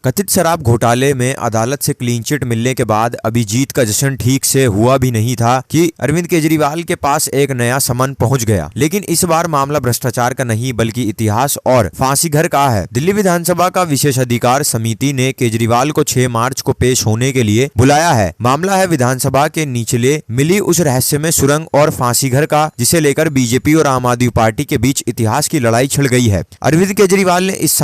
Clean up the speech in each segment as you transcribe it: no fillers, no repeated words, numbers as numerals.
कथित शराब घोटाले में अदालत से क्लीन चिट मिलने के बाद अभी जीत का जश्न ठीक से हुआ भी नहीं था कि अरविंद केजरीवाल के पास एक नया समन पहुंच गया। लेकिन इस बार मामला भ्रष्टाचार का नहीं बल्कि इतिहास और फांसी घर का है। दिल्ली विधानसभा का विशेषाधिकार समिति ने केजरीवाल को 6 मार्च को पेश होने के लिए बुलाया है। मामला है विधानसभा के निचले मिली उस रहस्यमय सुरंग और फांसी घर का, जिसे लेकर बीजेपी और आम आदमी पार्टी के बीच इतिहास की लड़ाई छिड़ गई है। अरविंद केजरीवाल ने इस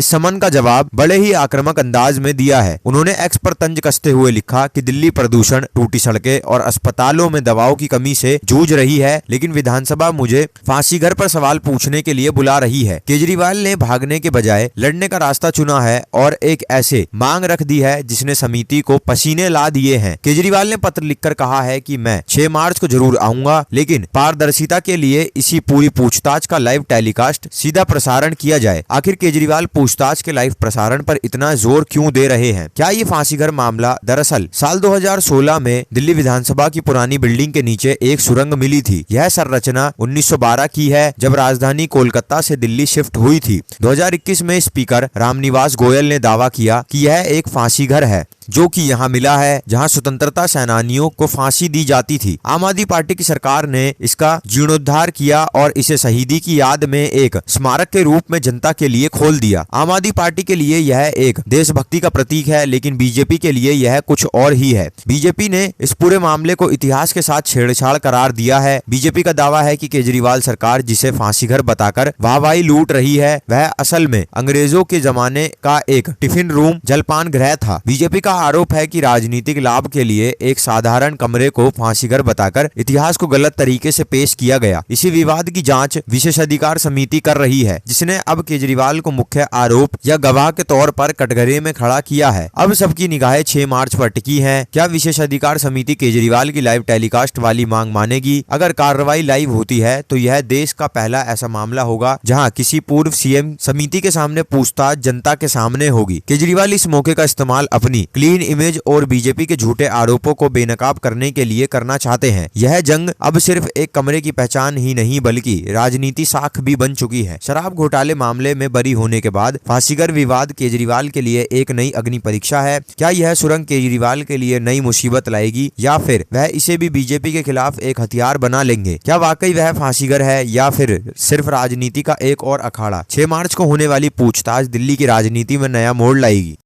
समन का जवाब बड़े ही आक्रामक अंदाज में दिया है। उन्होंने एक्स पर तंज कसते हुए लिखा कि दिल्ली प्रदूषण, टूटी सड़कें और अस्पतालों में दवाओं की कमी से जूझ रही है, लेकिन विधानसभा मुझे फांसी घर पर सवाल पूछने के लिए बुला रही है। केजरीवाल ने भागने के बजाय लड़ने का रास्ता चुना है और एक ऐसे मांग रख दी है जिसने समिति को पसीने ला दिए हैं। केजरीवाल ने पत्र लिखकर कहा है कि मैं 6 मार्च को जरूर आऊंगा, लेकिन पारदर्शिता के लिए इसी पूरी पूछताछ का लाइव टेलीकास्ट सीधा प्रसारण किया जाए। आखिर केजरीवाल पूछताछ के लाइव प्रसारण पर इतना जोर क्यों दे रहे हैं? क्या ये फांसी घर मामला दरअसल साल 2016 में दिल्ली विधानसभा की पुरानी बिल्डिंग के नीचे एक सुरंग मिली थी। यह संरचना 1912 की है, जब राजधानी कोलकाता से दिल्ली शिफ्ट हुई थी। 2021 में स्पीकर रामनिवास गोयल ने दावा किया कि यह एक फांसी घर है जो कि यहाँ मिला है, जहाँ स्वतंत्रता सेनानियों को फांसी दी जाती थी। आम आदमी पार्टी की सरकार ने इसका जीर्णोद्धार किया और इसे शहीदी की याद में एक स्मारक के रूप में जनता के लिए खोल दिया। आम आदमी पार्टी के लिए यह एक देशभक्ति का प्रतीक है, लेकिन बीजेपी के लिए यह कुछ और ही है। बीजेपी ने इस पूरे मामले को इतिहास के साथ छेड़छाड़ करार दिया है। बीजेपी का दावा है कि केजरीवाल सरकार जिसे फांसी घर बताकर वाहवाही लूट रही है, वह असल में अंग्रेजों के जमाने का एक टिफिन रूम, जलपान गृह था। बीजेपी का आरोप है कि राजनीतिक लाभ के लिए एक साधारण कमरे को फांसी घर बताकर इतिहास को गलत तरीके से पेश किया गया। इसी विवाद की जांच विशेषाधिकार समिति कर रही है, जिसने अब केजरीवाल को मुख्य आरोप या गवाह के तौर पर कटघरे में खड़ा किया है। अब सबकी निगाहें 6 मार्च पर टिकी हैं। क्या विशेषाधिकार समिति केजरीवाल की लाइव टेलीकास्ट वाली मांग मानेगी? अगर कार्रवाई लाइव होती है तो यह देश का पहला ऐसा मामला होगा जहां किसी पूर्व सीएम समिति के सामने पूछताछ जनता के सामने होगी। केजरीवाल इस मौके का इस्तेमाल अपनी क्लीन इमेज और बीजेपी के झूठे आरोपों को बेनकाब करने के लिए करना चाहते हैं। यह जंग अब सिर्फ एक कमरे की पहचान ही नहीं बल्कि राजनीति साख भी बन चुकी है। शराब घोटाले मामले में बरी होने के बाद फांसीगर विवाद केजरीवाल के लिए एक नई अग्नि परीक्षा है। क्या यह सुरंग केजरीवाल के लिए नई मुसीबत लाएगी या फिर वह इसे भी बीजेपी के खिलाफ एक हथियार बना लेंगे? क्या वाकई वह फांसीगर है या फिर सिर्फ राजनीति का एक और अखाड़ा? 6 मार्च को होने वाली पूछताछ दिल्ली की राजनीति में नया मोड़ लाएगी।